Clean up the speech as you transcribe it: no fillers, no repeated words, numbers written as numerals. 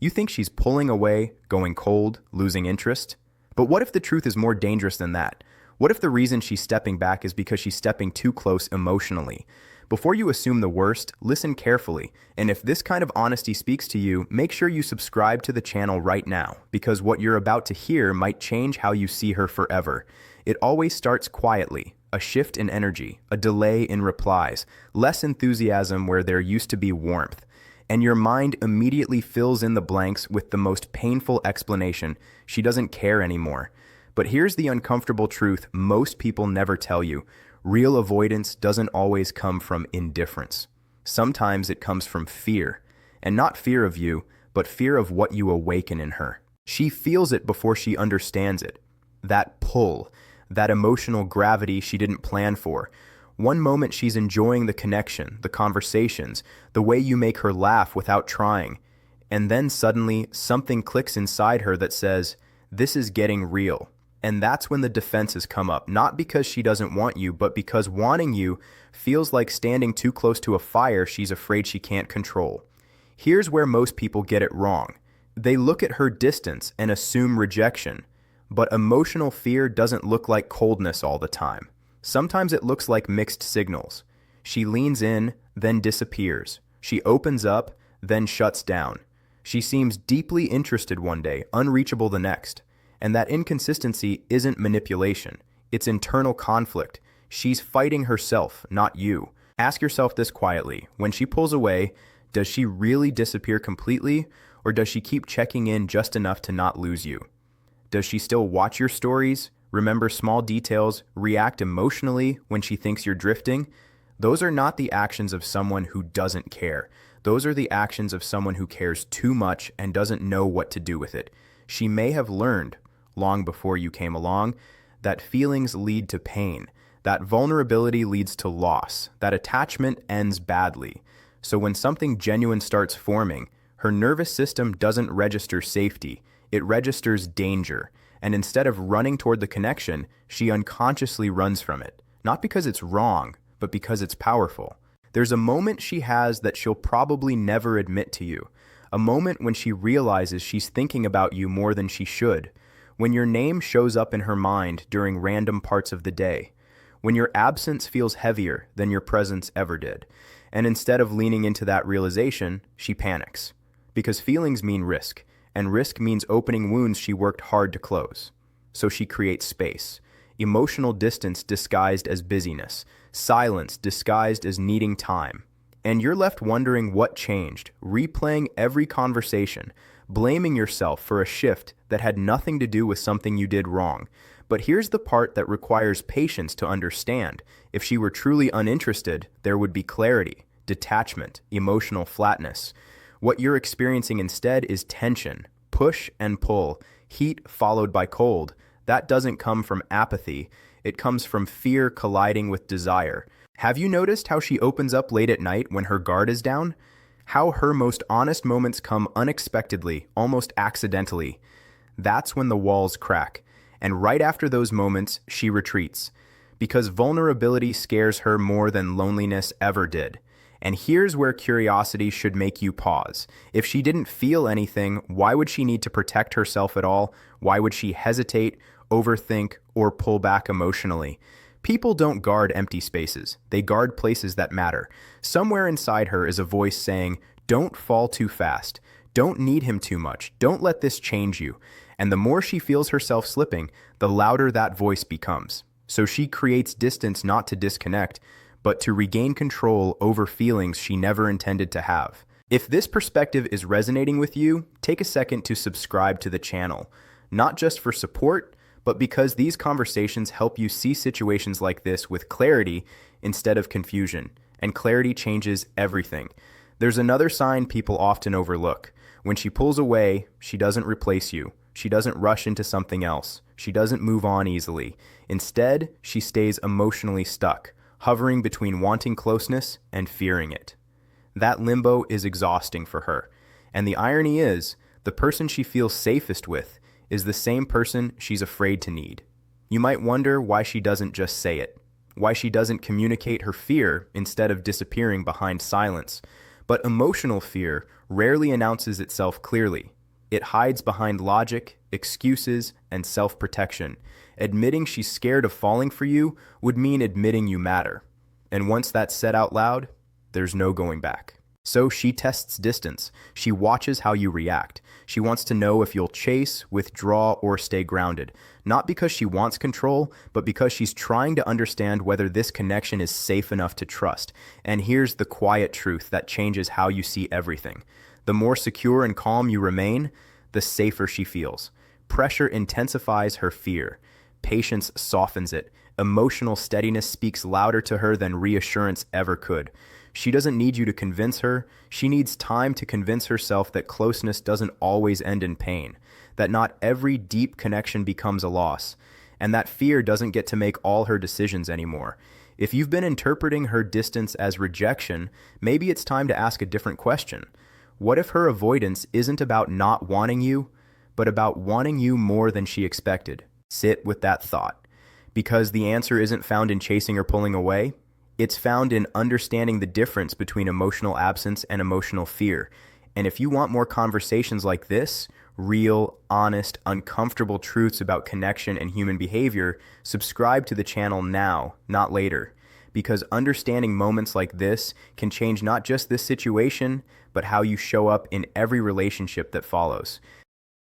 You think she's pulling away, going cold, losing interest? But what if the truth is more dangerous than that? What if the reason she's stepping back is because she's stepping too close emotionally? Before you assume the worst, listen carefully. And if this kind of honesty speaks to you, make sure you subscribe to the channel right now, because what you're about to hear might change how you see her forever. It always starts quietly. A shift in energy, a delay in replies, less enthusiasm where there used to be warmth. And your mind immediately fills in the blanks with the most painful explanation: she doesn't care anymore. But here's the uncomfortable truth most people never tell you. Real avoidance doesn't always come from indifference. Sometimes it comes from fear. And not fear of you, but fear of what you awaken in her. She feels it before she understands it. That pull, that emotional gravity she didn't plan for. One moment she's enjoying the connection, the conversations, the way you make her laugh without trying. And then suddenly something clicks inside her that says, this is getting real. And that's when the defenses come up, not because she doesn't want you, but because wanting you feels like standing too close to a fire she's afraid she can't control. Here's where most people get it wrong. They look at her distance and assume rejection. But emotional fear doesn't look like coldness all the time. Sometimes it looks like mixed signals. She leans in, then disappears. She opens up, then shuts down. She seems deeply interested one day, unreachable the next. And that inconsistency isn't manipulation. It's internal conflict. She's fighting herself, not you. Ask yourself this quietly. When she pulls away, does she really disappear completely, or does she keep checking in just enough to not lose you? Does she still watch your stories, remember small details, react emotionally when she thinks you're drifting? Those are not the actions of someone who doesn't care. Those are the actions of someone who cares too much and doesn't know what to do with it. She may have learned, long before you came along, that feelings lead to pain, that vulnerability leads to loss, that attachment ends badly. So when something genuine starts forming, her nervous system doesn't register safety, it registers danger. And instead of running toward the connection, she unconsciously runs from it. Not because it's wrong, but because it's powerful. There's a moment she has that she'll probably never admit to you. A moment when she realizes she's thinking about you more than she should. When your name shows up in her mind during random parts of the day. When your absence feels heavier than your presence ever did. And instead of leaning into that realization, she panics. Because feelings mean risk. And risk means opening wounds she worked hard to close. So she creates space. Emotional distance disguised as busyness. Silence disguised as needing time. And you're left wondering what changed, replaying every conversation, blaming yourself for a shift that had nothing to do with something you did wrong. But here's the part that requires patience to understand. If she were truly uninterested, there would be clarity, detachment, emotional flatness. What you're experiencing instead is tension, push and pull, heat followed by cold. That doesn't come from apathy. It comes from fear colliding with desire. Have you noticed how she opens up late at night when her guard is down? How her most honest moments come unexpectedly, almost accidentally. That's when the walls crack. And right after those moments, she retreats. Because vulnerability scares her more than loneliness ever did. And here's where curiosity should make you pause. If she didn't feel anything, why would she need to protect herself at all? Why would she hesitate, overthink, or pull back emotionally? People don't guard empty spaces. They guard places that matter. Somewhere inside her is a voice saying, don't fall too fast. Don't need him too much. Don't let this change you. And the more she feels herself slipping, the louder that voice becomes. So she creates distance not to disconnect, but to regain control over feelings she never intended to have. If this perspective is resonating with you, take a second to subscribe to the channel. Not just for support, but because these conversations help you see situations like this with clarity instead of confusion. And clarity changes everything. There's another sign people often overlook. When she pulls away, she doesn't replace you. She doesn't rush into something else. She doesn't move on easily. Instead, she stays emotionally stuck, hovering between wanting closeness and fearing it. That limbo is exhausting for her. And the irony is, the person she feels safest with is the same person she's afraid to need. You might wonder why she doesn't just say it, why she doesn't communicate her fear instead of disappearing behind silence. But emotional fear rarely announces itself clearly. It hides behind logic, excuses, and self-protection. Admitting she's scared of falling for you would mean admitting you matter. And once that's said out loud, there's no going back. So she tests distance. She watches how you react. She wants to know if you'll chase, withdraw, or stay grounded. Not because she wants control, but because she's trying to understand whether this connection is safe enough to trust. And here's the quiet truth that changes how you see everything. The more secure and calm you remain, the safer she feels. Pressure intensifies her fear. Patience softens it. Emotional steadiness speaks louder to her than reassurance ever could. She doesn't need you to convince her. She needs time to convince herself that closeness doesn't always end in pain, that not every deep connection becomes a loss, and that fear doesn't get to make all her decisions anymore. If you've been interpreting her distance as rejection, maybe it's time to ask a different question. What if her avoidance isn't about not wanting you, but about wanting you more than she expected? Sit with that thought, because the answer isn't found in chasing or pulling away. It's found in understanding the difference between emotional absence and emotional fear. And if you want more conversations like this, real, honest, uncomfortable truths about connection and human behavior, subscribe to the channel now, not later. Because understanding moments like this can change not just this situation, but how you show up in every relationship that follows.